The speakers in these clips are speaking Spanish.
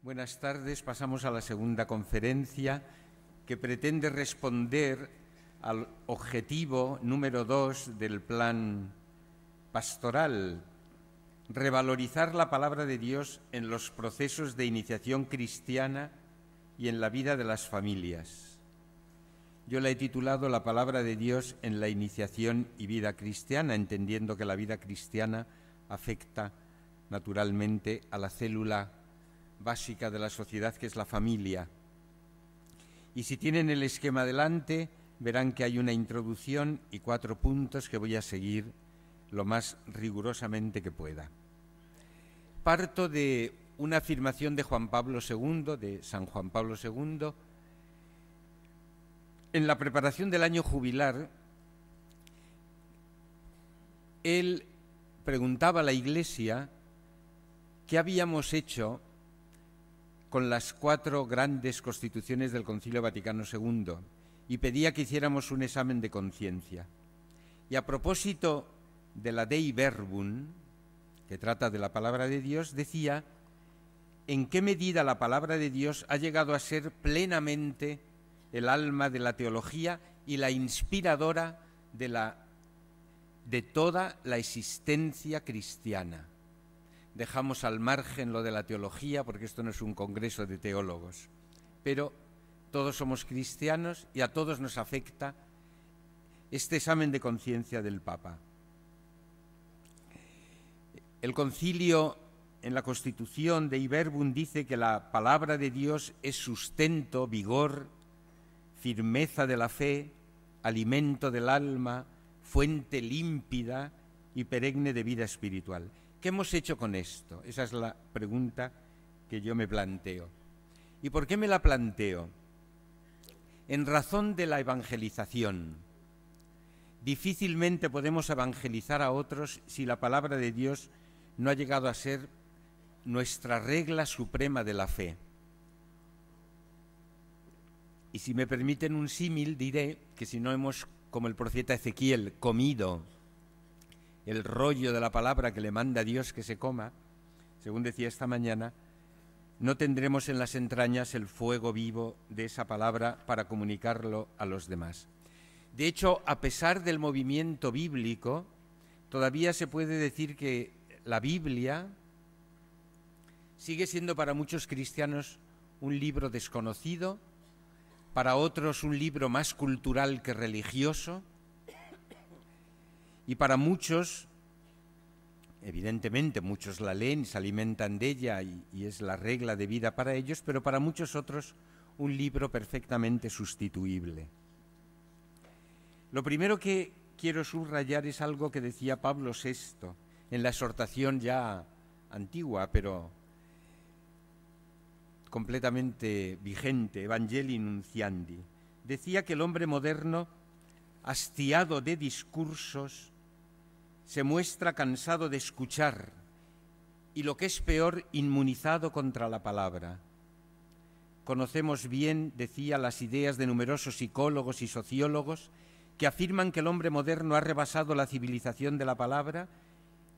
Buenas tardes. Pasamos a la segunda conferencia que pretende responder al objetivo número 2 del plan pastoral, revalorizar la palabra de Dios en los procesos de iniciación cristiana y en la vida de las familias. Yo la he titulado La palabra de Dios en la iniciación y vida cristiana, entendiendo que la vida cristiana afecta naturalmente a la célula básica de la sociedad, que es la familia. Y si tienen el esquema delante, verán que hay una introducción y 4 puntos que voy a seguir lo más rigurosamente que pueda. Parto de una afirmación de Juan Pablo II, de San Juan Pablo II. En la preparación del año jubilar, él preguntaba a la Iglesia qué habíamos hecho con las 4 grandes constituciones del Concilio Vaticano II y pedía que hiciéramos un examen de conciencia. Y a propósito de la Dei Verbum, que trata de la palabra de Dios, decía en qué medida la palabra de Dios ha llegado a ser plenamente el alma de la teología y la inspiradora de toda la existencia cristiana. Dejamos al margen lo de la teología porque esto no es un congreso de teólogos, pero todos somos cristianos y a todos nos afecta este examen de conciencia del Papa. El concilio en la Constitución Dei Verbum dice que la palabra de Dios es sustento, vigor, firmeza de la fe, alimento del alma, fuente límpida y perenne de vida espiritual. ¿Qué hemos hecho con esto? Esa es la pregunta que yo me planteo. ¿Y por qué me la planteo? En razón de la evangelización. Difícilmente podemos evangelizar a otros si la palabra de Dios no ha llegado a ser nuestra regla suprema de la fe. Y si me permiten un símil, diré que si no hemos, como el profeta Ezequiel, comido el rollo de la palabra que le manda Dios que se coma, según decía esta mañana, no tendremos en las entrañas el fuego vivo de esa palabra para comunicarlo a los demás. De hecho, a pesar del movimiento bíblico, todavía se puede decir que la Biblia sigue siendo para muchos cristianos un libro desconocido, para otros un libro más cultural que religioso, y para muchos, evidentemente muchos la leen y se alimentan de ella y es la regla de vida para ellos, pero para muchos otros un libro perfectamente sustituible. Lo primero que quiero subrayar es algo que decía Pablo VI en la exhortación ya antigua, pero completamente vigente, Evangelii Nunciandi. Decía que el hombre moderno, hastiado de discursos, se muestra cansado de escuchar y, lo que es peor, inmunizado contra la palabra. Conocemos bien, decía, las ideas de numerosos psicólogos y sociólogos que afirman que el hombre moderno ha rebasado la civilización de la palabra,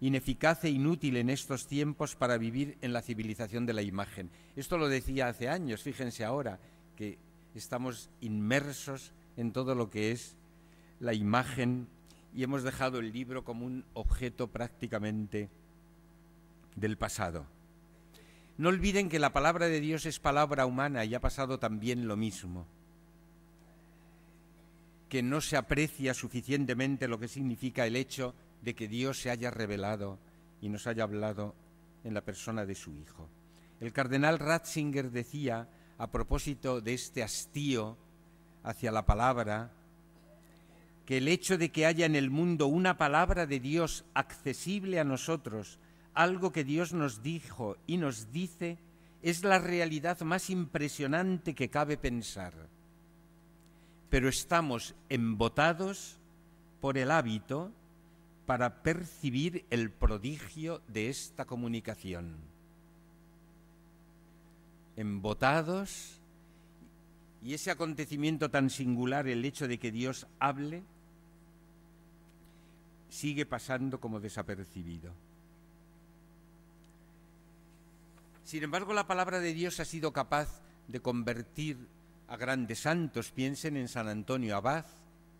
ineficaz e inútil en estos tiempos para vivir en la civilización de la imagen. Esto lo decía hace años, fíjense ahora que estamos inmersos en todo lo que es la imagen y hemos dejado el libro como un objeto prácticamente del pasado. No olviden que la palabra de Dios es palabra humana y ha pasado también lo mismo, que no se aprecia suficientemente lo que significa el hecho de que Dios se haya revelado y nos haya hablado en la persona de su Hijo. El cardenal Ratzinger decía, a propósito de este hastío hacia la palabra, que el hecho de que haya en el mundo una palabra de Dios accesible a nosotros, algo que Dios nos dijo y nos dice, es la realidad más impresionante que cabe pensar. Pero estamos embotados por el hábito para percibir el prodigio de esta comunicación. Embotados, y ese acontecimiento tan singular, el hecho de que Dios hable, sigue pasando como desapercibido. Sin embargo, la palabra de Dios ha sido capaz de convertir a grandes santos. Piensen en San Antonio Abad,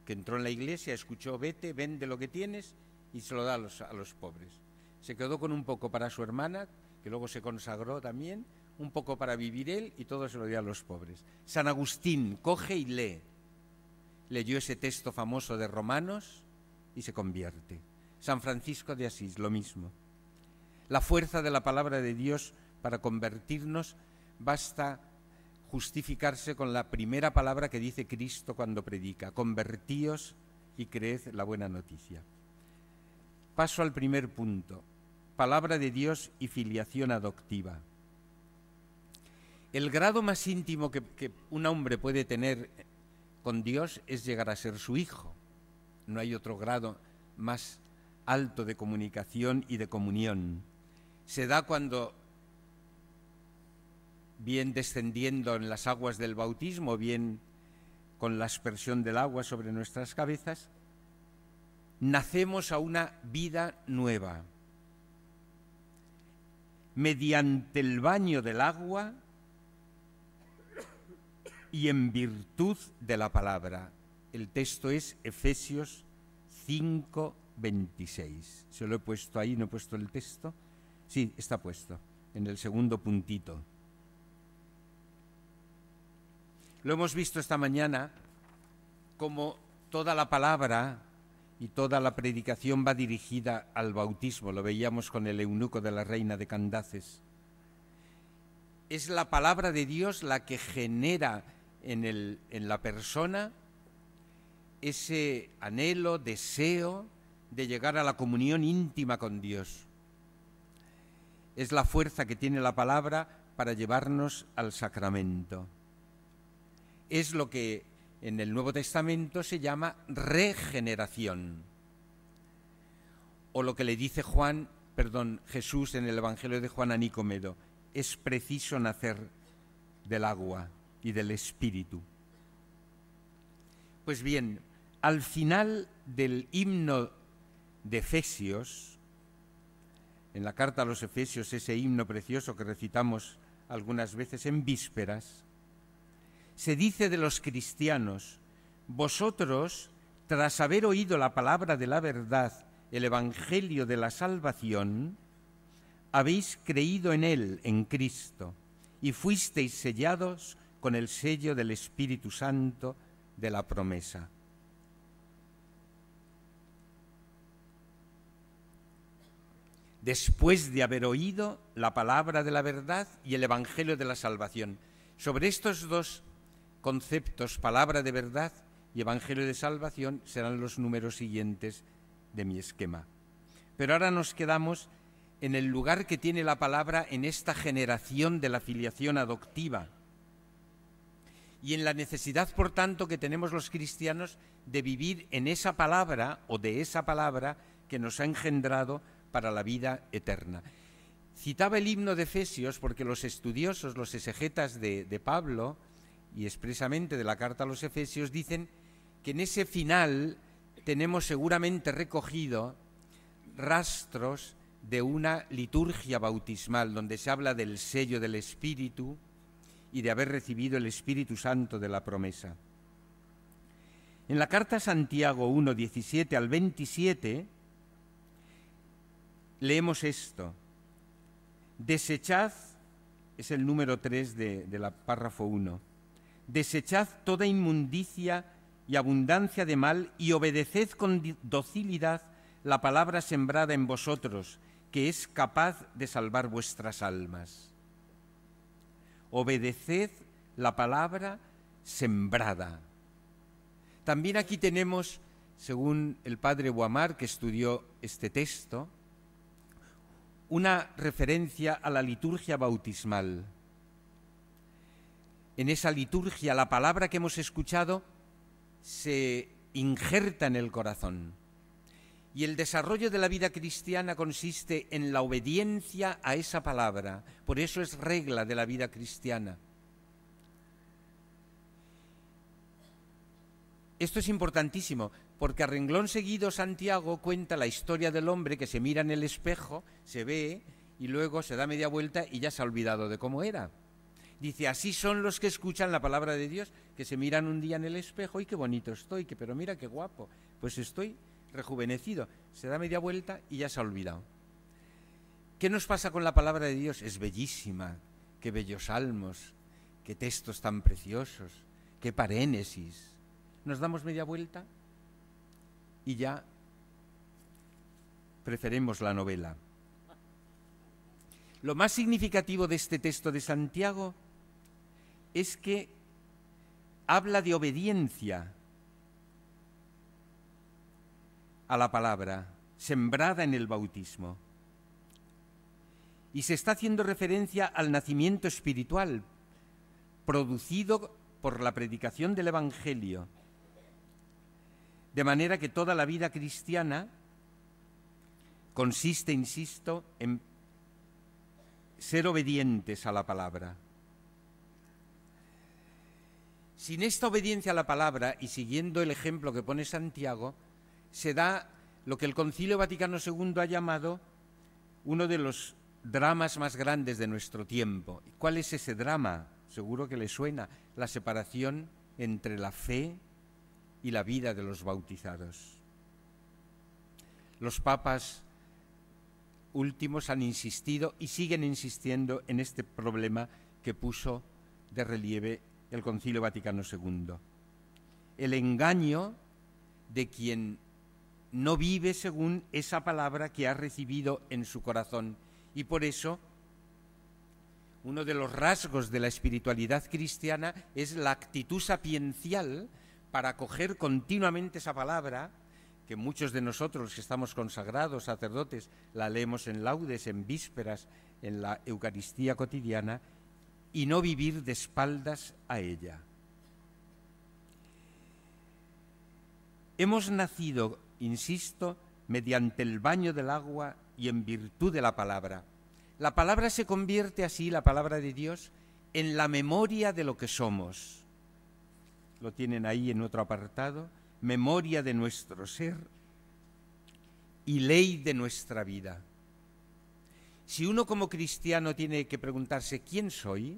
que entró en la iglesia, escuchó: vete, vende lo que tienes y se lo da a los pobres. Se quedó con un poco para su hermana, que luego se consagró también, un poco para vivir él, y todo se lo dio a los pobres. San Agustín coge y lee. Leyó ese texto famoso de Romanos y se convierte. San Francisco de Asís, lo mismo. La fuerza de la palabra de Dios para convertirnos basta justificarse con la primera palabra que dice Cristo cuando predica: convertíos y creed la buena noticia. Paso al primer punto: palabra de Dios y filiación adoptiva. El grado más íntimo que un hombre puede tener con Dios es llegar a ser su hijo. No hay otro grado más alto de comunicación y de comunión. Se da cuando, bien descendiendo en las aguas del bautismo, bien con la aspersión del agua sobre nuestras cabezas, nacemos a una vida nueva. Mediante el baño del agua y en virtud de la palabra. El texto es Efesios 5:26. Se lo he puesto ahí, no he puesto el texto. Sí, está puesto, en el segundo puntito. Lo hemos visto esta mañana, como toda la palabra y toda la predicación va dirigida al bautismo. Lo veíamos con el eunuco de la reina de Candaces. Es la palabra de Dios la que genera en la persona ese anhelo, deseo de llegar a la comunión íntima con Dios. Es la fuerza que tiene la palabra para llevarnos al sacramento. Es lo que en el Nuevo Testamento se llama regeneración, o lo que le dice Jesús en el Evangelio de Juan a Nicodemo: es preciso nacer del agua y del Espíritu. Pues bien, al final del himno de Efesios, en la carta a los Efesios, ese himno precioso que recitamos algunas veces en vísperas, se dice de los cristianos: vosotros, tras haber oído la palabra de la verdad, el evangelio de la salvación, habéis creído en él, en Cristo, y fuisteis sellados con el sello del Espíritu Santo de la promesa. Después de haber oído la palabra de la verdad y el evangelio de la salvación. Sobre estos dos conceptos, palabra de verdad y evangelio de salvación, serán los números siguientes de mi esquema. Pero ahora nos quedamos en el lugar que tiene la palabra en esta generación de la filiación adoptiva y en la necesidad, por tanto, que tenemos los cristianos de vivir en esa palabra o de esa palabra que nos ha engendrado para la vida eterna. Citaba el himno de Efesios porque los estudiosos, los exegetas de Pablo y expresamente de la carta a los Efesios, dicen que en ese final tenemos seguramente recogido rastros de una liturgia bautismal donde se habla del sello del Espíritu y de haber recibido el Espíritu Santo de la promesa. En la carta a Santiago 1, 17 al 27, leemos esto: desechad, es el número 3 de la párrafo 1, desechad toda inmundicia y abundancia de mal y obedeced con docilidad la palabra sembrada en vosotros, que es capaz de salvar vuestras almas. Obedeced la palabra sembrada. También aquí tenemos, según el padre Guamar, que estudió este texto, una referencia a la liturgia bautismal. En esa liturgia, la palabra que hemos escuchado se injerta en el corazón. Y el desarrollo de la vida cristiana consiste en la obediencia a esa palabra. Por eso es regla de la vida cristiana. Esto es importantísimo, porque a renglón seguido Santiago cuenta la historia del hombre que se mira en el espejo, se ve y luego se da media vuelta y ya se ha olvidado de cómo era. Dice, así son los que escuchan la palabra de Dios, que se miran un día en el espejo y qué bonito estoy, pero mira qué guapo, pues estoy rejuvenecido. Se da media vuelta y ya se ha olvidado. ¿Qué nos pasa con la palabra de Dios? Es bellísima, qué bellos salmos, qué textos tan preciosos, qué parénesis. Nos damos media vuelta y ya preferimos la novela. Lo más significativo de este texto de Santiago es que habla de obediencia a la palabra, sembrada en el bautismo. Y se está haciendo referencia al nacimiento espiritual, producido por la predicación del Evangelio. De manera que toda la vida cristiana consiste, insisto, en ser obedientes a la palabra. Sin esta obediencia a la palabra y siguiendo el ejemplo que pone Santiago, se da lo que el Concilio Vaticano II ha llamado uno de los dramas más grandes de nuestro tiempo. ¿Cuál es ese drama? Seguro que le suena: la separación entre la fe y la vida de los bautizados. Los papas últimos han insistido y siguen insistiendo en este problema que puso de relieve el Concilio Vaticano II. El engaño de quien no vive según esa palabra que ha recibido en su corazón. Y por eso, uno de los rasgos de la espiritualidad cristiana es la actitud sapiencial para acoger continuamente esa palabra, que muchos de nosotros que estamos consagrados, sacerdotes, la leemos en laudes, en vísperas, en la Eucaristía cotidiana, y no vivir de espaldas a ella. Hemos nacido, insisto, mediante el baño del agua y en virtud de la palabra. La palabra se convierte así, la palabra de Dios, en la memoria de lo que somos. Lo tienen ahí en otro apartado: memoria de nuestro ser y ley de nuestra vida. Si uno como cristiano tiene que preguntarse ¿quién soy?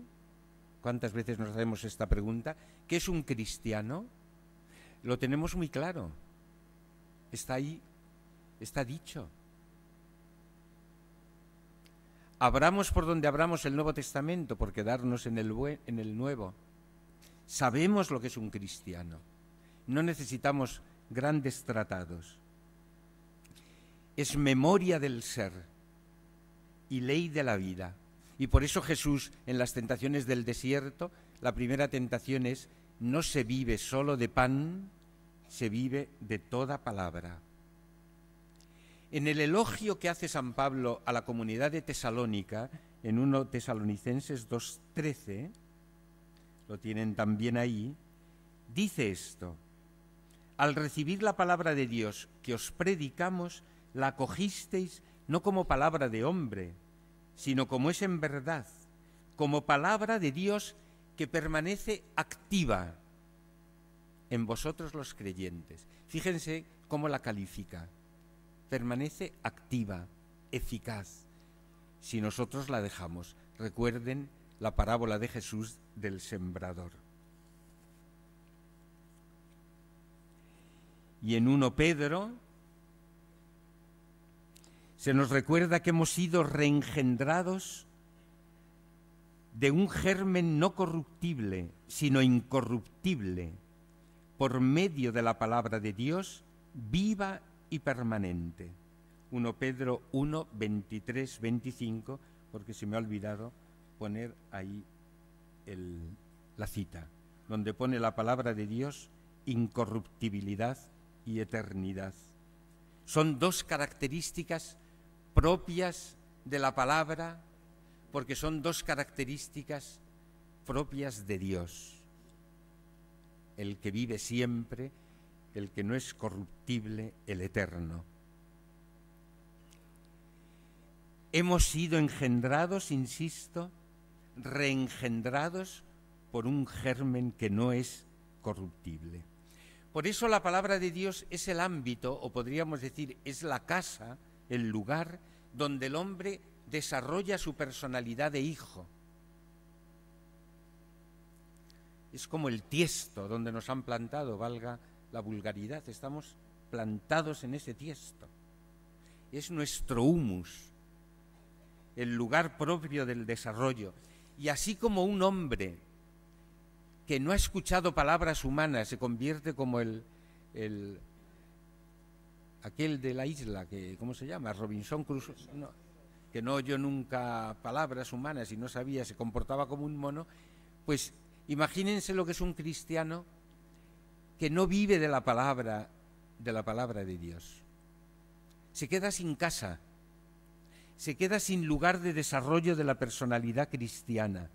¿Cuántas veces nos hacemos esta pregunta? ¿Qué es un cristiano? Lo tenemos muy claro. Está ahí, está dicho. Abramos por donde abramos el Nuevo Testamento, por quedarnos en el Nuevo. Sabemos lo que es un cristiano. No necesitamos grandes tratados. Es memoria del ser y ley de la vida. Y por eso Jesús, en las tentaciones del desierto, la primera tentación es: no se vive solo de pan, se vive de toda palabra. En el elogio que hace San Pablo a la comunidad de Tesalónica, en 1 Tesalonicenses 2:13, lo tienen también ahí, dice esto: al recibir la palabra de Dios que os predicamos, la acogisteis no como palabra de hombre, sino como es en verdad, como palabra de Dios que permanece activa en vosotros los creyentes. Fíjense cómo la califica: permanece activa, eficaz, si nosotros la dejamos. Recuerden la parábola de Jesús del sembrador. Y en 1 Pedro se nos recuerda que hemos sido reengendrados de un germen no corruptible, sino incorruptible, por medio de la palabra de Dios, viva y permanente. 1 Pedro 1, 23, 25, porque se me ha olvidado poner ahí la cita, donde pone la palabra de Dios incorruptibilidad y eternidad. Son dos características propias de la palabra, porque son dos características propias de Dios: el que vive siempre, el que no es corruptible, el eterno. Hemos sido engendrados, insisto, reengendrados por un germen que no es corruptible. Por eso la palabra de Dios es el ámbito, o podríamos decir, es la casa, el lugar donde el hombre desarrolla su personalidad de hijo. Es como el tiesto donde nos han plantado, valga la vulgaridad, estamos plantados en ese tiesto. Es nuestro humus, el lugar propio del desarrollo. Y así como un hombre que no ha escuchado palabras humanas se convierte como aquel de la isla, que ¿cómo se llama? Robinson Crusoe, no, que no oyó nunca palabras humanas y no sabía, se comportaba como un mono. Pues imagínense lo que es un cristiano que no vive de la palabra de Dios. Se queda sin casa, se queda sin lugar de desarrollo de la personalidad cristiana.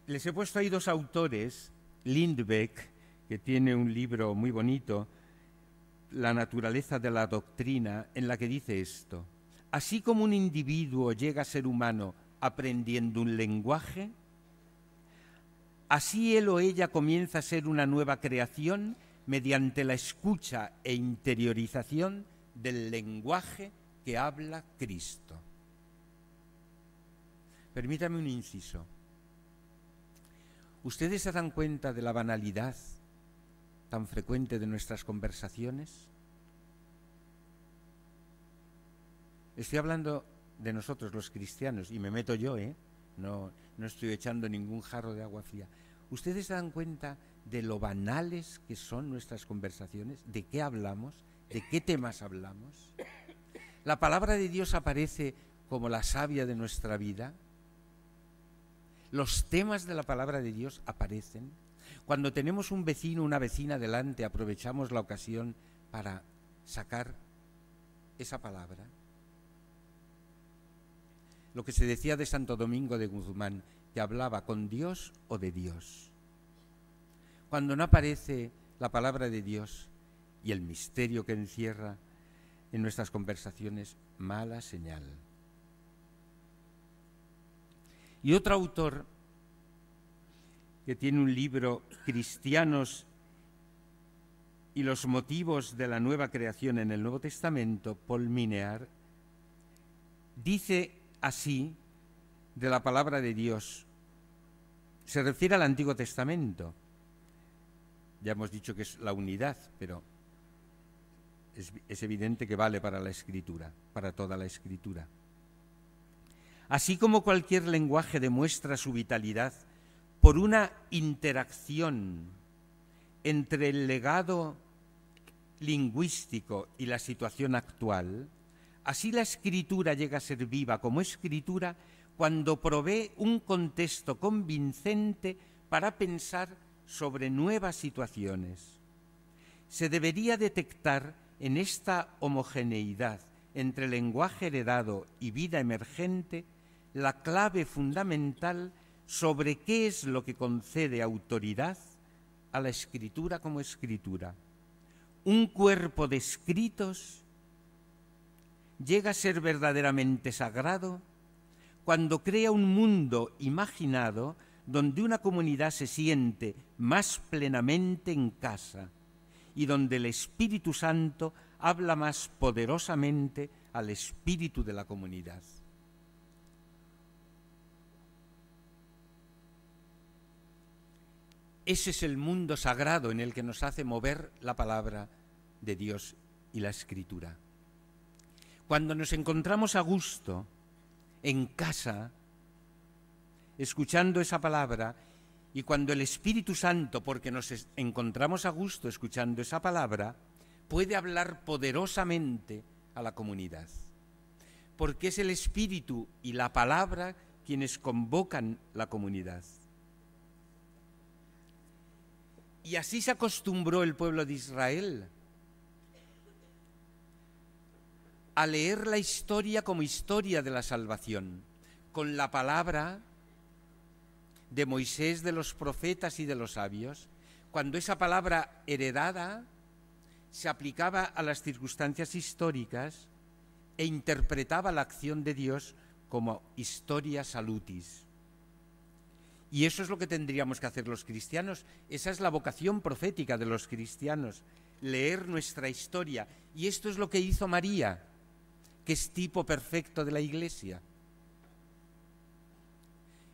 Les he puesto ahí dos autores, Lindbeck, que tiene un libro muy bonito, La naturaleza de la doctrina, en la que dice esto: así como un individuo llega a ser humano aprendiendo un lenguaje, así él o ella comienza a ser una nueva creación mediante la escucha e interiorización del lenguaje que habla Cristo. Permítame un inciso. ¿Ustedes se dan cuenta de la banalidad tan frecuente de nuestras conversaciones? Estoy hablando de nosotros los cristianos, y me meto yo, no estoy echando ningún jarro de agua fría. ¿Ustedes se dan cuenta de lo banales que son nuestras conversaciones? ¿De qué hablamos? ¿De qué temas hablamos? ¿La palabra de Dios aparece como la savia de nuestra vida? ¿Los temas de la palabra de Dios aparecen? Cuando tenemos un vecino, una vecina delante, aprovechamos la ocasión para sacar esa palabra. Lo que se decía de Santo Domingo de Guzmán, que hablaba con Dios o de Dios. Cuando no aparece la palabra de Dios y el misterio que encierra en nuestras conversaciones, mala señal. Y otro autor que tiene un libro, Cristianos y los motivos de la nueva creación en el Nuevo Testamento, Paul Minear, dice así de la palabra de Dios. Se refiere al Antiguo Testamento. Ya hemos dicho que es la unidad, pero es evidente que vale para la Escritura, para toda la Escritura. Así como cualquier lenguaje demuestra su vitalidad por una interacción entre el legado lingüístico y la situación actual, así la Escritura llega a ser viva como Escritura cuando provee un contexto convincente para pensar sobre nuevas situaciones. Se debería detectar en esta homogeneidad entre lenguaje heredado y vida emergente la clave fundamental sobre qué es lo que concede autoridad a la Escritura como Escritura. Un cuerpo de escritos llega a ser verdaderamente sagrado cuando crea un mundo imaginado donde una comunidad se siente más plenamente en casa y donde el Espíritu Santo habla más poderosamente al espíritu de la comunidad. Ese es el mundo sagrado en el que nos hace mover la palabra de Dios y la Escritura. Cuando nos encontramos a gusto en casa, escuchando esa palabra, y cuando el Espíritu Santo, porque nos encontramos a gusto escuchando esa palabra, puede hablar poderosamente a la comunidad. Porque es el Espíritu y la palabra quienes convocan la comunidad. Y así se acostumbró el pueblo de Israel a leer la historia como historia de la salvación, con la palabra de Moisés, de los profetas y de los sabios, cuando esa palabra heredada se aplicaba a las circunstancias históricas e interpretaba la acción de Dios como historia salutis. Y eso es lo que tendríamos que hacer los cristianos. Esa es la vocación profética de los cristianos, leer nuestra historia Y esto es lo que hizo María, que es tipo perfecto de la Iglesia.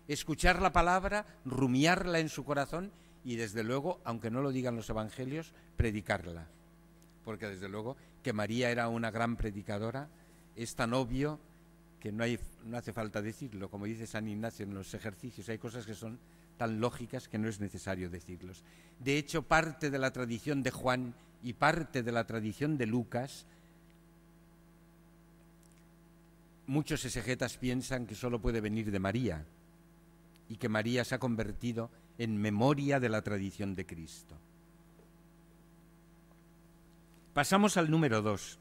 Escuchar la palabra, rumiarla en su corazón y desde luego, aunque no lo digan los evangelios, predicarla. Porque desde luego que María era una gran predicadora, es tan obvio que no hace falta decirlo. Como dice San Ignacio en los ejercicios, hay cosas que son tan lógicas que no es necesario decirlos. De hecho, parte de la tradición de Juan y parte de la tradición de Lucas, muchos exegetas piensan que solo puede venir de María y que María se ha convertido en memoria de la tradición de Cristo. Pasamos al número 2.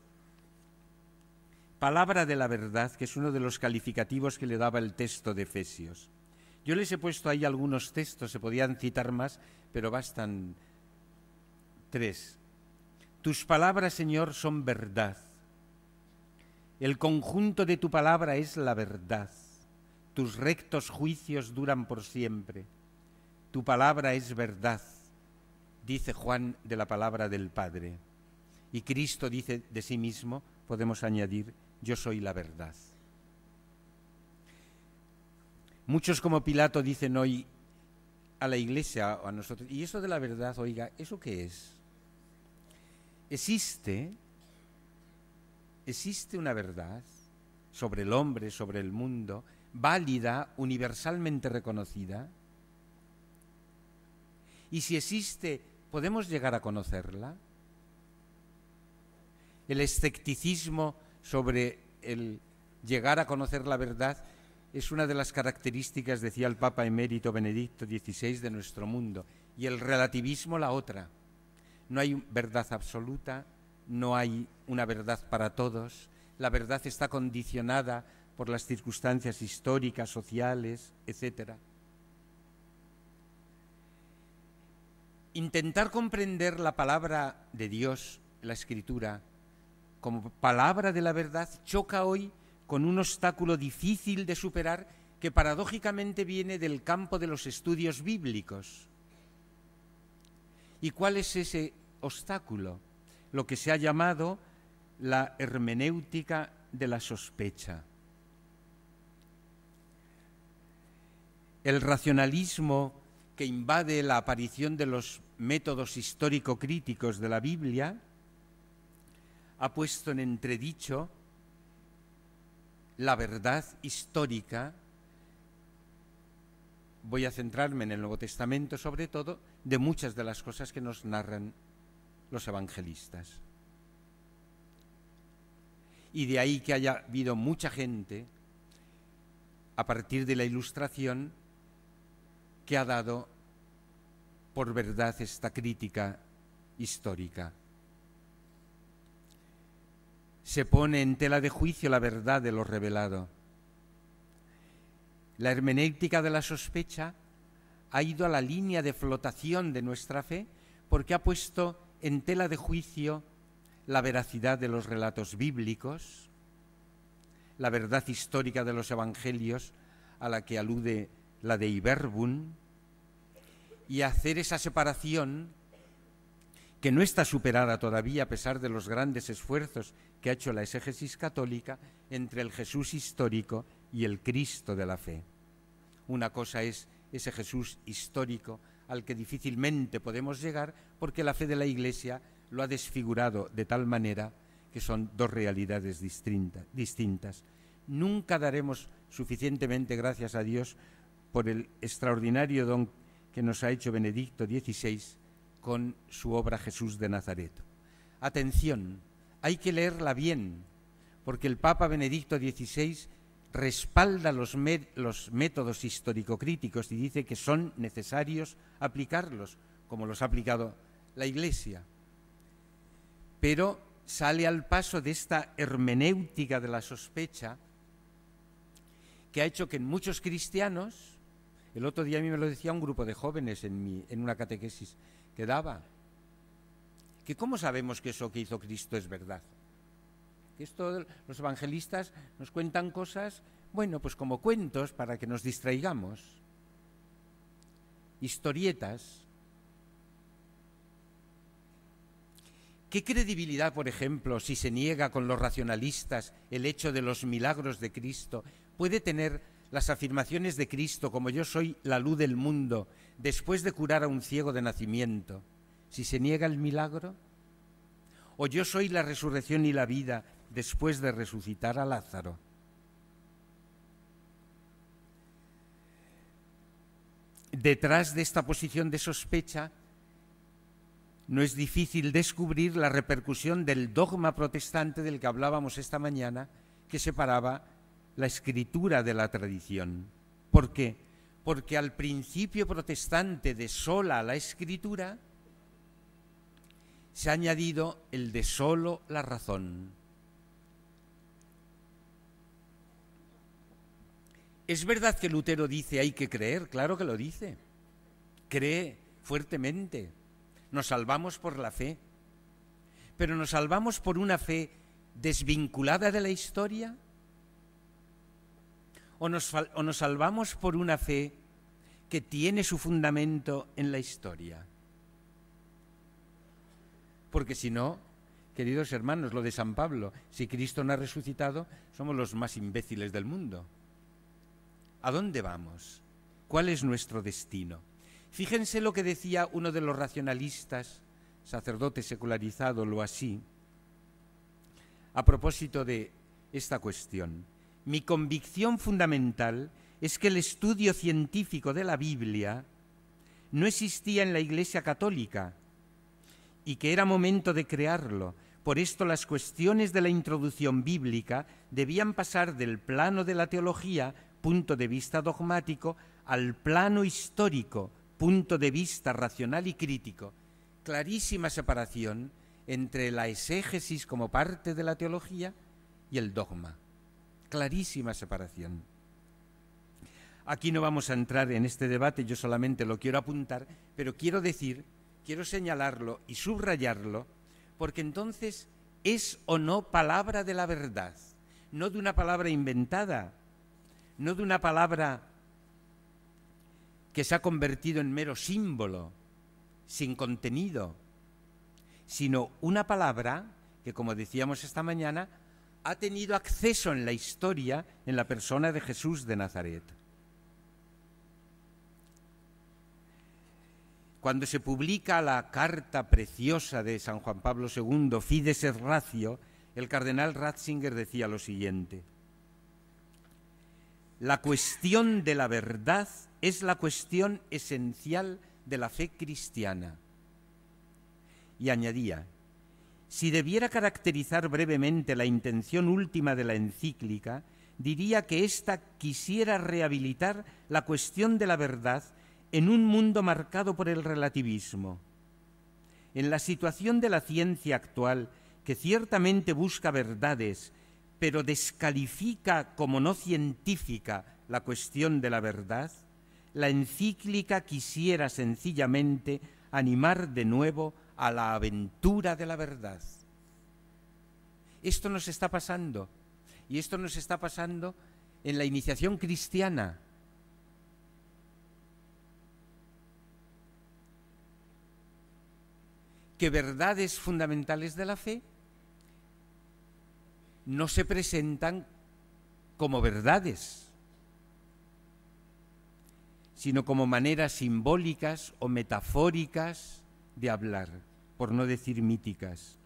Palabra de la verdad, que es uno de los calificativos que le daba el texto de Efesios. Yo les he puesto ahí algunos textos, se podían citar más, pero bastan 3. Tus palabras, Señor, son verdad. El conjunto de tu palabra es la verdad. Tus rectos juicios duran por siempre. Tu palabra es verdad, dice Juan de la palabra del Padre. Y Cristo dice de sí mismo, podemos añadir, yo soy la verdad. Muchos como Pilato dicen hoy a la Iglesia o a nosotros, ¿y eso de la verdad, oiga, eso qué es? ¿Existe una verdad sobre el hombre, sobre el mundo, válida, universalmente reconocida? Y si existe, ¿podemos llegar a conocerla? El escepticismo sobre el llegar a conocer la verdad es una de las características, decía el Papa emérito Benedicto XVI, de nuestro mundo, y el relativismo la otra. No hay verdad absoluta, no hay una verdad para todos, la verdad está condicionada por las circunstancias históricas, sociales, etc. Intentar comprender la palabra de Dios, la Escritura, como palabra de la verdad, choca hoy con un obstáculo difícil de superar que paradójicamente viene del campo de los estudios bíblicos. ¿Y cuál es ese obstáculo? Lo que se ha llamado la hermenéutica de la sospecha. El racionalismo que invade la aparición de los métodos histórico-críticos de la Biblia ha puesto en entredicho la verdad histórica, voy a centrarme en el Nuevo Testamento sobre todo, de muchas de las cosas que nos narran los evangelistas. Y de ahí que haya habido mucha gente, a partir de la Ilustración, que ha dado por verdad esta crítica histórica. Se pone en tela de juicio la verdad de lo revelado. La hermenéutica de la sospecha ha ido a la línea de flotación de nuestra fe porque ha puesto en tela de juicio la veracidad de los relatos bíblicos, la verdad histórica de los evangelios a la que alude la Dei Verbum, y hacer esa separación que no está superada todavía a pesar de los grandes esfuerzos que ha hecho la exégesis católica entre el Jesús histórico y el Cristo de la fe. Una cosa es ese Jesús histórico al que difícilmente podemos llegar porque la fe de la Iglesia lo ha desfigurado de tal manera que son dos realidades distintas. Nunca daremos suficientemente gracias a Dios por el extraordinario don que nos ha hecho Benedicto XVI con su obra Jesús de Nazaret. Atención, hay que leerla bien, porque el Papa Benedicto XVI respalda los métodos histórico-críticos y dice que son necesarios aplicarlos, como los ha aplicado la Iglesia. Pero sale al paso de esta hermenéutica de la sospecha que ha hecho que en muchos cristianos, el otro día a mí me lo decía un grupo de jóvenes en una catequesis que daba, que ¿cómo sabemos que eso que hizo Cristo es verdad? Que esto los evangelistas nos cuentan cosas, bueno, pues como cuentos para que nos distraigamos, historietas. ¿Qué credibilidad, por ejemplo, si se niega con los racionalistas el hecho de los milagros de Cristo, puede tener las afirmaciones de Cristo como yo soy la luz del mundo después de curar a un ciego de nacimiento, si se niega el milagro? ¿O yo soy la resurrección y la vida después de resucitar a Lázaro? Detrás de esta posición de sospecha no es difícil descubrir la repercusión del dogma protestante del que hablábamos esta mañana, que separaba la escritura de la tradición. ¿Por qué? Porque al principio protestante de sola la escritura se ha añadido el de solo la razón. Es verdad que Lutero dice hay que creer, claro que lo dice. Cree fuertemente. Nos salvamos por la fe. Pero ¿nos salvamos por una fe desvinculada de la historia? ¿O nos salvamos por una fe que tiene su fundamento en la historia? Porque si no, queridos hermanos, lo de San Pablo, si Cristo no ha resucitado, somos los más imbéciles del mundo. ¿A dónde vamos? ¿Cuál es nuestro destino? Fíjense lo que decía uno de los racionalistas, sacerdote secularizado, Loisy, a propósito de esta cuestión. Mi convicción fundamental es que el estudio científico de la Biblia no existía en la Iglesia católica y que era momento de crearlo. Por esto las cuestiones de la introducción bíblica debían pasar del plano de la teología, punto de vista dogmático, al plano histórico, punto de vista racional y crítico. Clarísima separación entre la exégesis como parte de la teología y el dogma. Clarísima separación. Aquí no vamos a entrar en este debate, yo solamente lo quiero apuntar, pero quiero decir, quiero señalarlo y subrayarlo, porque entonces es o no palabra de la verdad, no de una palabra inventada, no de una palabra que se ha convertido en mero símbolo, sin contenido, sino una palabra que, como decíamos esta mañana, ha tenido acceso en la historia en la persona de Jesús de Nazaret. Cuando se publica la carta preciosa de San Juan Pablo II, Fides et Ratio, el cardenal Ratzinger decía lo siguiente: la cuestión de la verdad es la cuestión esencial de la fe cristiana. Y añadía: si debiera caracterizar brevemente la intención última de la encíclica, diría que ésta quisiera rehabilitar la cuestión de la verdad en un mundo marcado por el relativismo. En la situación de la ciencia actual, que ciertamente busca verdades, pero descalifica como no científica la cuestión de la verdad, la encíclica quisiera sencillamente animar de nuevo a la aventura de la verdad. Esto nos está pasando, y esto nos está pasando en la iniciación cristiana. Que verdades fundamentales de la fe no se presentan como verdades, sino como maneras simbólicas o metafóricas de hablar, por no decir míticas.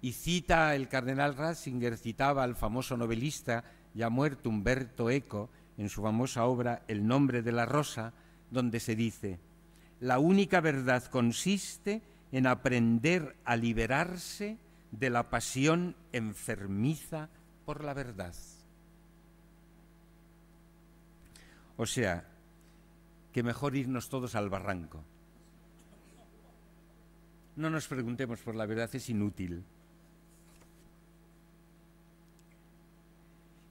Y cita el cardenal Ratzinger, citaba al famoso novelista ya muerto Umberto Eco en su famosa obra El nombre de la rosa, donde se dice: la única verdad consiste en aprender a liberarse de la pasión enfermiza por la verdad. O sea, que mejor irnos todos al barranco. No nos preguntemos por la verdad, es inútil.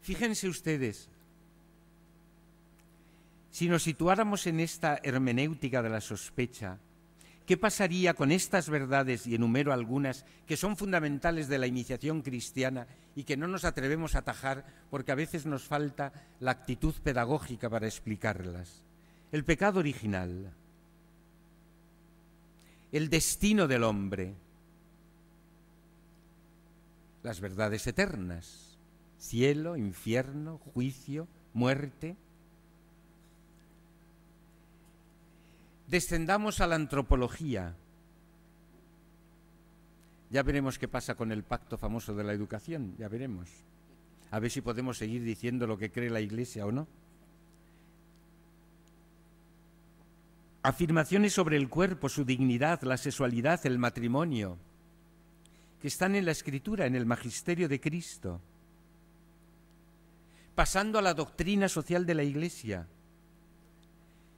Fíjense ustedes, si nos situáramos en esta hermenéutica de la sospecha, ¿qué pasaría con estas verdades, y enumero algunas, que son fundamentales de la iniciación cristiana y que no nos atrevemos a atajar porque a veces nos falta la actitud pedagógica para explicarlas? El pecado original, el destino del hombre, las verdades eternas, cielo, infierno, juicio, muerte. Descendamos a la antropología. Ya veremos qué pasa con el pacto famoso de la educación, ya veremos. A ver si podemos seguir diciendo lo que cree la Iglesia o no. Afirmaciones sobre el cuerpo, su dignidad, la sexualidad, el matrimonio, que están en la Escritura, en el magisterio de Cristo. Pasando a la doctrina social de la Iglesia.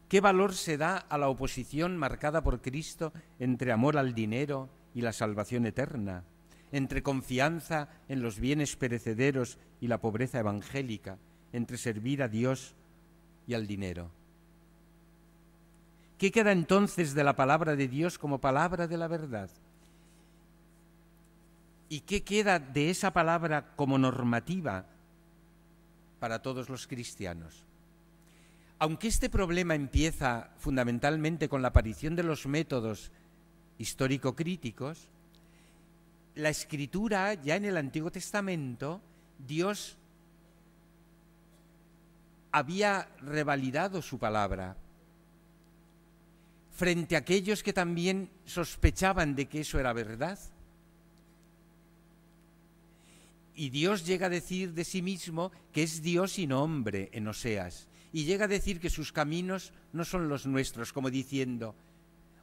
¿Qué valor se da a la oposición marcada por Cristo entre amor al dinero y la salvación eterna, entre confianza en los bienes perecederos y la pobreza evangélica, entre servir a Dios y al dinero? ¿Qué queda entonces de la palabra de Dios como palabra de la verdad? ¿Y qué queda de esa palabra como normativa para todos los cristianos? Aunque este problema empieza fundamentalmente con la aparición de los métodos histórico-críticos, la Escritura, ya en el Antiguo Testamento, Dios había revalidado su palabra frente a aquellos que también sospechaban de que eso era verdad. Y Dios llega a decir de sí mismo que es Dios y no hombre en Oseas. Y llega a decir que sus caminos no son los nuestros, como diciendo,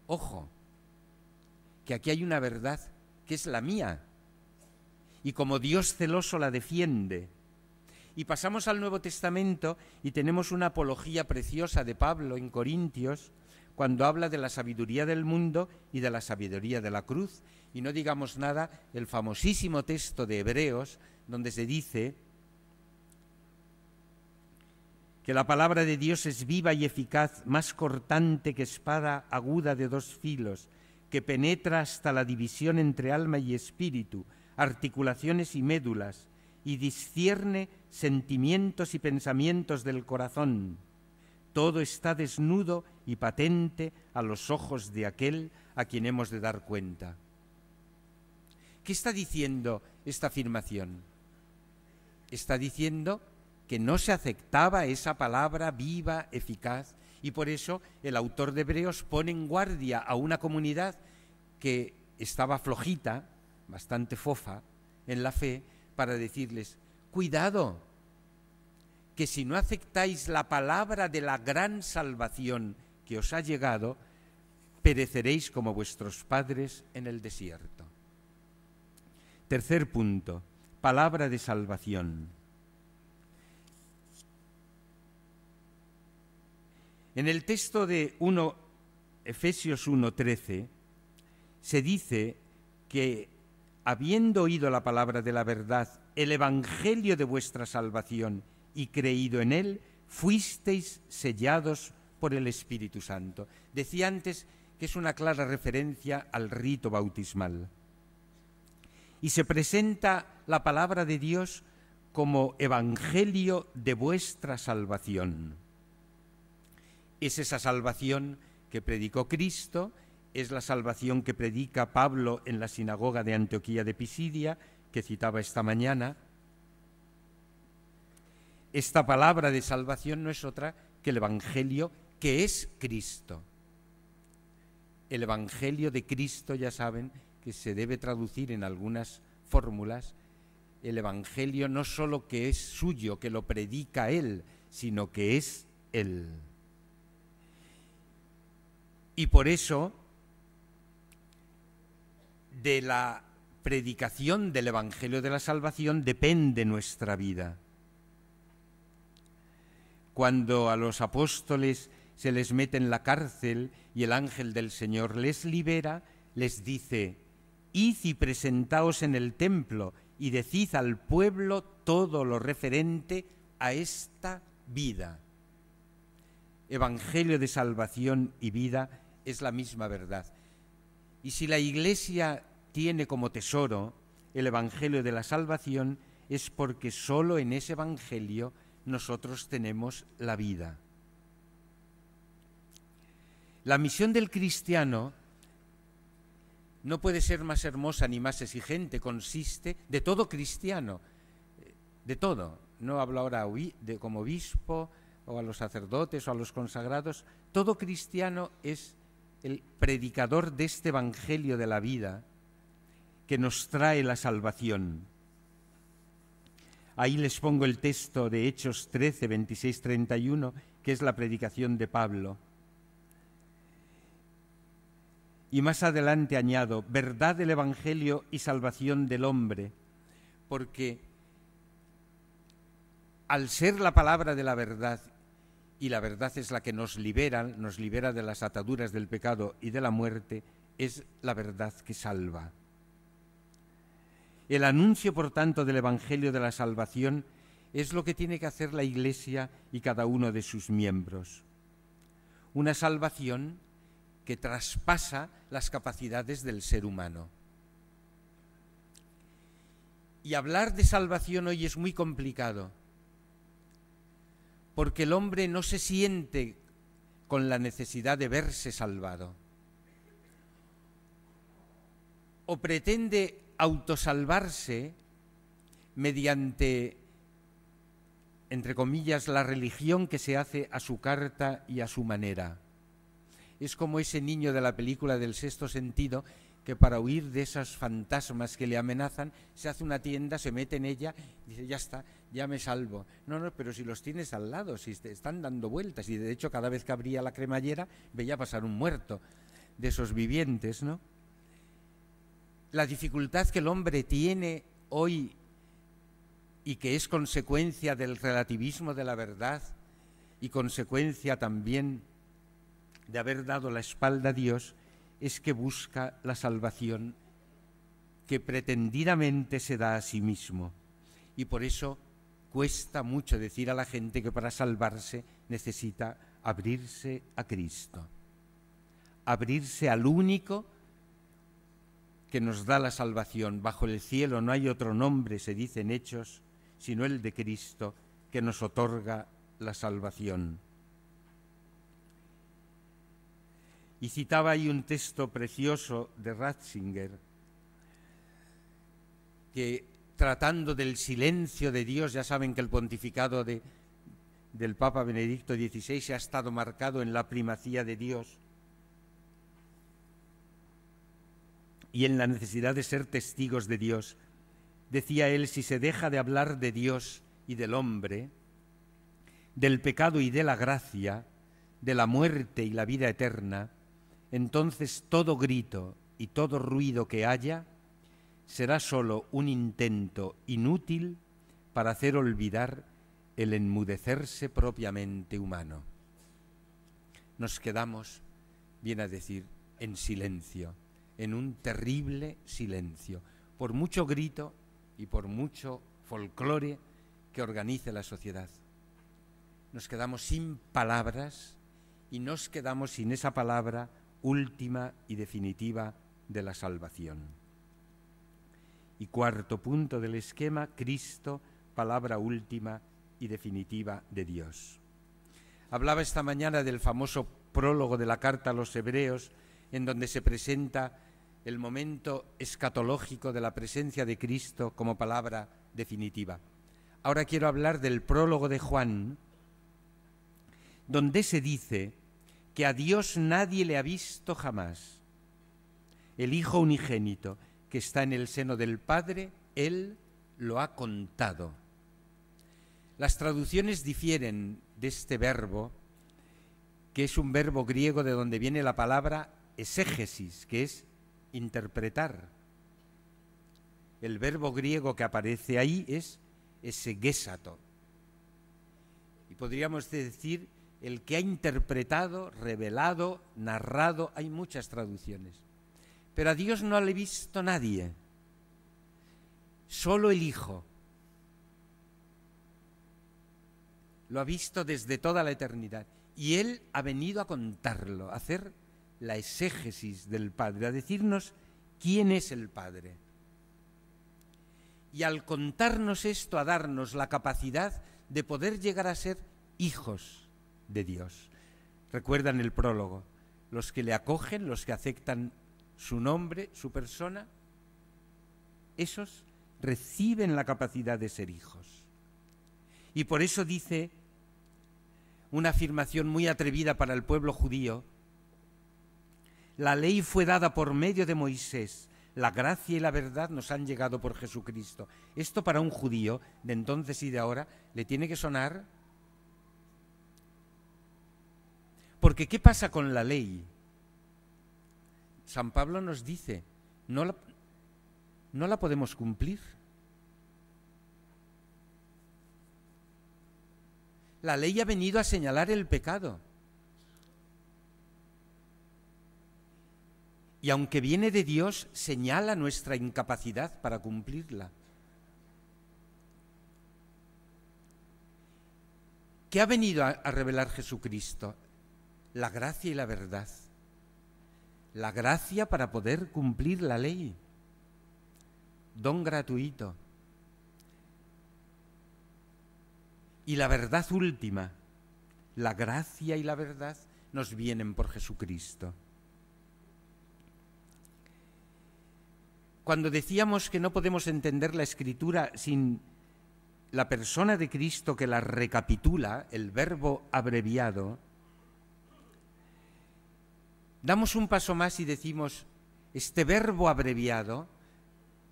ojo, que aquí hay una verdad que es la mía. Y como Dios celoso la defiende. Y pasamos al Nuevo Testamento y tenemos una apología preciosa de Pablo en Corintios, cuando habla de la sabiduría del mundo y de la sabiduría de la cruz. Y no digamos nada, el famosísimo texto de Hebreos, donde se dice que la palabra de Dios es viva y eficaz, más cortante que espada aguda de dos filos, que penetra hasta la división entre alma y espíritu, articulaciones y médulas, y discierne sentimientos y pensamientos del corazón. Todo está desnudo y patente a los ojos de aquel a quien hemos de dar cuenta. ¿Qué está diciendo esta afirmación? Está diciendo que no se aceptaba esa palabra viva, eficaz, y por eso el autor de Hebreos pone en guardia a una comunidad que estaba flojita, bastante fofa en la fe, para decirles, cuidado, que si no aceptáis la palabra de la gran salvación que os ha llegado, pereceréis como vuestros padres en el desierto. Tercer punto, palabra de salvación. En el texto de Efesios 1:13 se dice que, habiendo oído la palabra de la verdad, el evangelio de vuestra salvación, y creído en él, fuisteis sellados por el Espíritu Santo. Decía antes que es una clara referencia al rito bautismal. Y se presenta la palabra de Dios como evangelio de vuestra salvación. Es esa salvación que predicó Cristo, es la salvación que predica Pablo en la sinagoga de Antioquía de Pisidia, que citaba esta mañana. Esta palabra de salvación no es otra que el evangelio que es Cristo. El evangelio de Cristo, ya saben, que se debe traducir en algunas fórmulas, el evangelio no solo que es suyo, que lo predica él, sino que es él. Y por eso, de la predicación del evangelio de la salvación depende nuestra vida. Cuando a los apóstoles se les mete en la cárcel y el ángel del Señor les libera, les dice, id y presentaos en el templo y decid al pueblo todo lo referente a esta vida. Evangelio de salvación y vida es la misma verdad. Y si la Iglesia tiene como tesoro el evangelio de la salvación, es porque solo en ese evangelio nosotros tenemos la vida. La misión del cristiano no puede ser más hermosa ni más exigente, consiste de todo cristiano, de todo. No hablo ahora como obispo o a los sacerdotes o a los consagrados. Todo cristiano es el predicador de este evangelio de la vida que nos trae la salvación. Ahí les pongo el texto de Hechos 13, 26, 31, que es la predicación de Pablo. Y más adelante añado, verdad del evangelio y salvación del hombre, porque al ser la palabra de la verdad, y la verdad es la que nos libera de las ataduras del pecado y de la muerte, es la verdad que salva. El anuncio, por tanto, del evangelio de la salvación es lo que tiene que hacer la Iglesia y cada uno de sus miembros. Una salvación que traspasa las capacidades del ser humano. Y hablar de salvación hoy es muy complicado, porque el hombre no se siente con la necesidad de verse salvado, o pretende autosalvarse mediante, entre comillas, la religión que se hace a su carta y a su manera. Es como ese niño de la película del Sexto Sentido que para huir de esos fantasmas que le amenazan se hace una tienda, se mete en ella y dice, ya está, ya me salvo. No, pero si los tienes al lado, si te están dando vueltas, y de hecho cada vez que abría la cremallera veía pasar un muerto de esos vivientes, ¿no? La dificultad que el hombre tiene hoy y que es consecuencia del relativismo de la verdad y consecuencia también de haber dado la espalda a Dios, es que busca la salvación que pretendidamente se da a sí mismo. Y por eso cuesta mucho decir a la gente que para salvarse necesita abrirse a Cristo, abrirse al único que nos da la salvación. Bajo el cielo no hay otro nombre, se dice en Hechos, sino el de Cristo, que nos otorga la salvación. Y citaba ahí un texto precioso de Ratzinger, que tratando del silencio de Dios, ya saben que el pontificado del Papa Benedicto XVI ha estado marcado en la primacía de Dios y en la necesidad de ser testigos de Dios. Decía él, si se deja de hablar de Dios y del hombre, del pecado y de la gracia, de la muerte y la vida eterna, entonces todo grito y todo ruido que haya será sólo un intento inútil para hacer olvidar el enmudecerse propiamente humano. Nos quedamos, viene a decir, en silencio, en un terrible silencio, por mucho grito y por mucho folclore que organice la sociedad. Nos quedamos sin palabras y nos quedamos sin esa palabra última y definitiva de la salvación. Y cuarto punto del esquema, Cristo, palabra última y definitiva de Dios. Hablaba esta mañana del famoso prólogo de la carta a los Hebreos, en donde se presenta el momento escatológico de la presencia de Cristo como palabra definitiva. Ahora quiero hablar del prólogo de Juan, donde se dice que a Dios nadie le ha visto jamás. El Hijo unigénito que está en el seno del Padre, Él lo ha contado. Las traducciones difieren de este verbo, que es un verbo griego de donde viene la palabra exégesis, que es interpretar. El verbo griego que aparece ahí es exegésato. Y podríamos decir el que ha interpretado, revelado, narrado. Hay muchas traducciones. Pero a Dios no le ha visto nadie, solo el Hijo. Lo ha visto desde toda la eternidad. Y Él ha venido a contarlo, a hacer la exégesis del Padre, a decirnos quién es el Padre. Y al contarnos esto, a darnos la capacidad de poder llegar a ser hijos de Dios. Recuerdan el prólogo, los que le acogen, los que aceptan su nombre, su persona, esos reciben la capacidad de ser hijos. Y por eso dice una afirmación muy atrevida para el pueblo judío: la ley fue dada por medio de Moisés, la gracia y la verdad nos han llegado por Jesucristo. Esto para un judío de entonces y de ahora le tiene que sonar. Porque ¿qué pasa con la ley? San Pablo nos dice, no la podemos cumplir. La ley ha venido a señalar el pecado. Y aunque viene de Dios, señala nuestra incapacidad para cumplirla. ¿Qué ha venido a revelar Jesucristo? La gracia y la verdad. La gracia para poder cumplir la ley. Don gratuito. Y la verdad última, la gracia y la verdad nos vienen por Jesucristo. Cuando decíamos que no podemos entender la Escritura sin la persona de Cristo que la recapitula, el verbo abreviado, damos un paso más y decimos, este verbo abreviado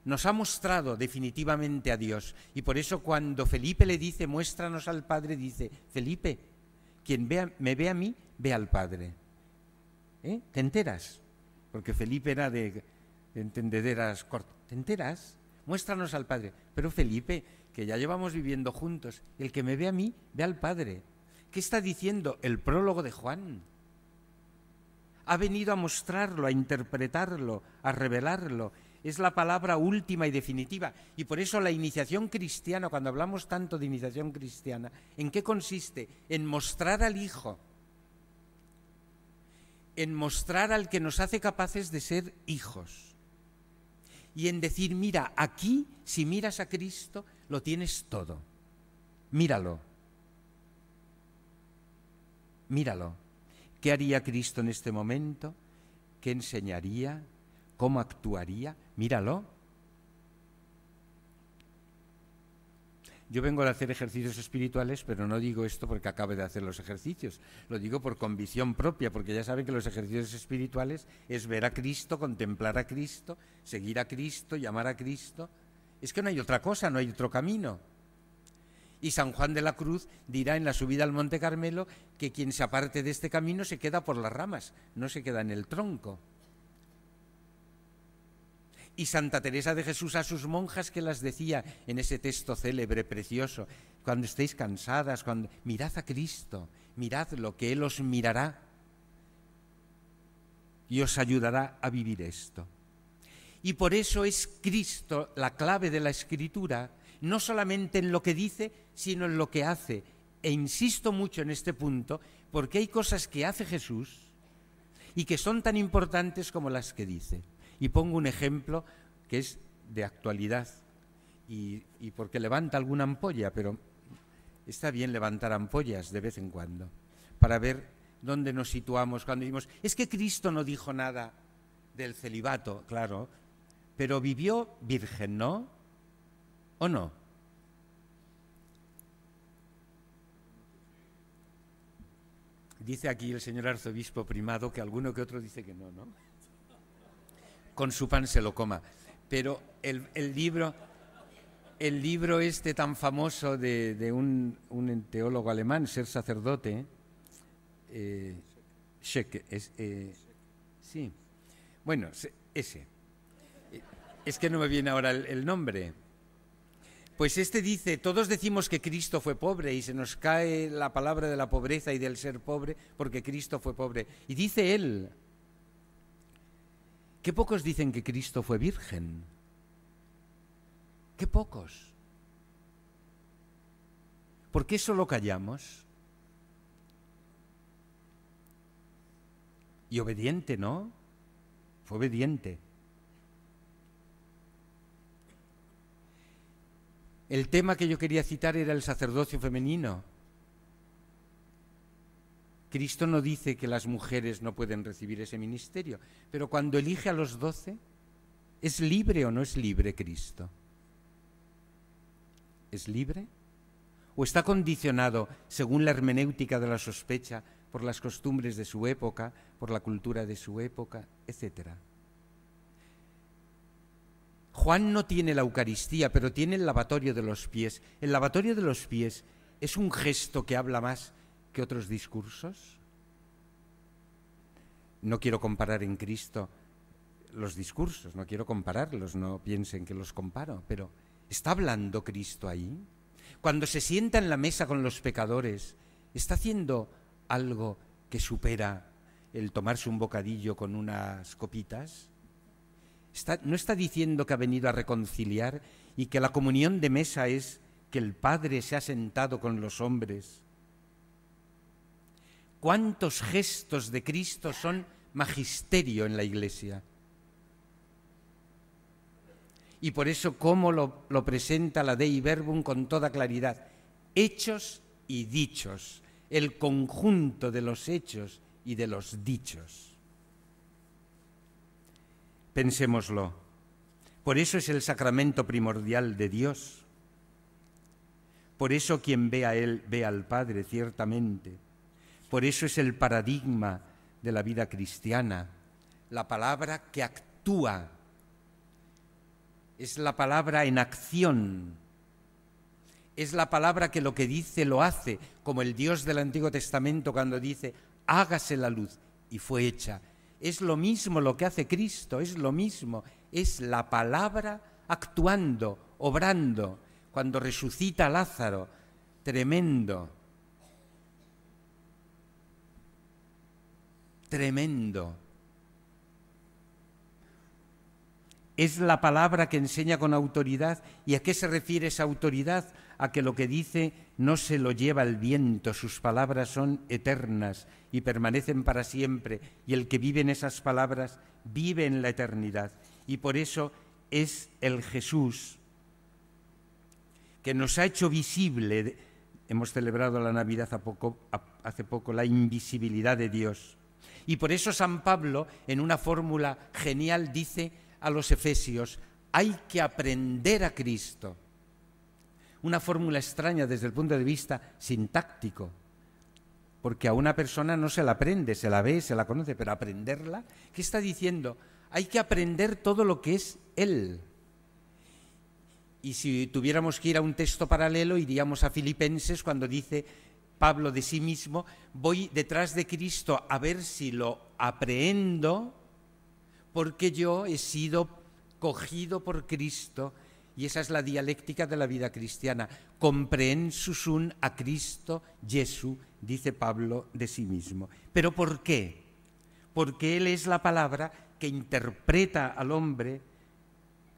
nos ha mostrado definitivamente a Dios. Y por eso cuando Felipe le dice, muéstranos al Padre, dice, Felipe, quien me ve a mí, ve al Padre. ¿Te enteras? Porque Felipe era de entendederas cortas. ¿Te enteras? Muéstranos al Padre. Pero Felipe, que ya llevamos viviendo juntos, el que me ve a mí, ve al Padre. ¿Qué está diciendo el prólogo de Juan? Ha venido a mostrarlo, a interpretarlo, a revelarlo. Es la palabra última y definitiva. Y por eso la iniciación cristiana, cuando hablamos tanto de iniciación cristiana, ¿en qué consiste? En mostrar al Hijo, en mostrar al que nos hace capaces de ser hijos. Y en decir, mira, aquí, si miras a Cristo, lo tienes todo. Míralo. Míralo. ¿Qué haría Cristo en este momento? ¿Qué enseñaría? ¿Cómo actuaría? Míralo. Yo vengo de hacer ejercicios espirituales, pero no digo esto porque acabe de hacer los ejercicios. Lo digo por convicción propia, porque ya saben que los ejercicios espirituales es ver a Cristo, contemplar a Cristo, seguir a Cristo, llamar a Cristo. Es que no hay otra cosa, no hay otro camino. Y San Juan de la Cruz dirá en la subida al Monte Carmelo que quien se aparte de este camino se queda por las ramas, no se queda en el tronco. Y Santa Teresa de Jesús a sus monjas, que las decía en ese texto célebre, precioso, cuando estéis cansadas, mirad a Cristo, miradlo, que Él os mirará y os ayudará a vivir esto. Y por eso es Cristo la clave de la Escritura, no solamente en lo que dice, sino en lo que hace. E insisto mucho en este punto, porque hay cosas que hace Jesús y que son tan importantes como las que dice. Y pongo un ejemplo que es de actualidad, y porque levanta alguna ampolla, pero está bien levantar ampollas de vez en cuando, para ver dónde nos situamos cuando decimos, es que Cristo no dijo nada del celibato, claro, pero vivió virgen, ¿no? ¿O no? Dice aquí el señor arzobispo primado que alguno que otro dice que no, ¿no? Con su pan se lo coma. Pero el libro este tan famoso de un teólogo alemán, ser sacerdote, Scheck, sí, bueno, ese. Es que no me viene ahora el nombre. Pues este dice, todos decimos que Cristo fue pobre y se nos cae la palabra de la pobreza y del ser pobre porque Cristo fue pobre. Y dice él, qué pocos dicen que Cristo fue virgen. Qué pocos. ¿Por qué solo callamos? Y obediente, ¿no? Fue obediente. El tema que yo quería citar era el sacerdocio femenino. Cristo no dice que las mujeres no pueden recibir ese ministerio, pero cuando elige a los 12, ¿es libre o no es libre Cristo? ¿Es libre? ¿O está condicionado, según la hermenéutica de la sospecha, por las costumbres de su época, por la cultura de su época, etcétera? Juan no tiene la Eucaristía, pero tiene el lavatorio de los pies. El lavatorio de los pies es un gesto que habla más que otros discursos. No quiero comparar en Cristo los discursos, no quiero compararlos, no piensen que los comparo, pero ¿está hablando Cristo ahí? Cuando se sienta en la mesa con los pecadores, ¿está haciendo algo que supera el tomarse un bocadillo con unas copitas? ¿No está diciendo que ha venido a reconciliar y que la comunión de mesa es que el Padre se ha sentado con los hombres? ¿Cuántos gestos de Cristo son magisterio en la Iglesia? Y por eso, ¿cómo lo presenta la Dei Verbum con toda claridad? Hechos y dichos, el conjunto de los hechos y de los dichos. Pensémoslo. Por eso es el sacramento primordial de Dios. Por eso quien ve a Él ve al Padre, ciertamente. Por eso es el paradigma de la vida cristiana, la palabra que actúa. Es la palabra en acción. Es la palabra que lo que dice lo hace, como el Dios del Antiguo Testamento cuando dice, hágase la luz, y fue hecha. Es lo mismo lo que hace Cristo, es lo mismo. Es la palabra actuando, obrando. Cuando resucita a Lázaro, tremendo. Tremendo. Es la palabra que enseña con autoridad. ¿Y a qué se refiere esa autoridad? A que lo que dice no se lo lleva el viento, sus palabras son eternas y permanecen para siempre, y el que vive en esas palabras vive en la eternidad. Y por eso es el Jesús que nos ha hecho visible. Hemos celebrado la Navidad hace poco, la invisibilidad de Dios. Y por eso San Pablo, en una fórmula genial, dice a los efesios, hay que aprender a Cristo. Una fórmula extraña desde el punto de vista sintáctico, porque a una persona no se la aprende, se la ve, se la conoce, pero aprenderla, ¿qué está diciendo? Hay que aprender todo lo que es Él. Y si tuviéramos que ir a un texto paralelo, iríamos a Filipenses cuando dice Pablo de sí mismo, voy detrás de Cristo a ver si lo aprehendo, porque yo he sido cogido por Cristo, y esa es la dialéctica de la vida cristiana. Comprehensus un a Cristo Jesu, dice Pablo de sí mismo. ¿Pero por qué? Porque Él es la palabra que interpreta al hombre,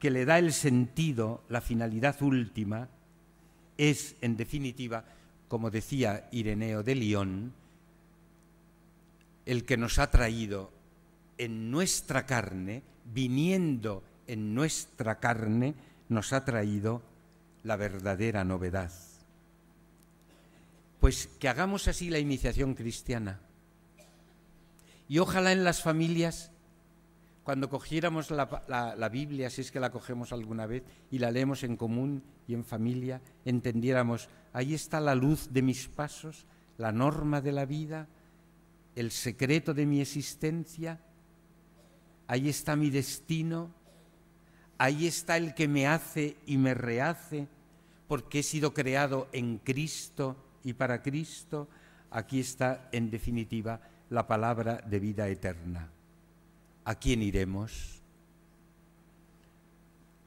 que le da el sentido, la finalidad última. Es, en definitiva, como decía Ireneo de Lyon, el que nos ha traído en nuestra carne, viniendo en nuestra carne, nos ha traído la verdadera novedad. Pues que hagamos así la iniciación cristiana. Y ojalá en las familias, cuando cogiéramos la Biblia, si es que la cogemos alguna vez, y la leemos en común y en familia, entendiéramos, ahí está la luz de mis pasos, la norma de la vida, el secreto de mi existencia, ahí está mi destino, ahí está el que me hace y me rehace, porque he sido creado en Cristo y para Cristo. Aquí está, en definitiva, la palabra de vida eterna. ¿A quién iremos?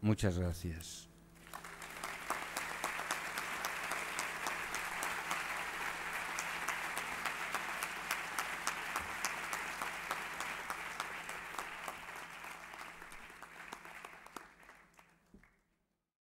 Muchas gracias.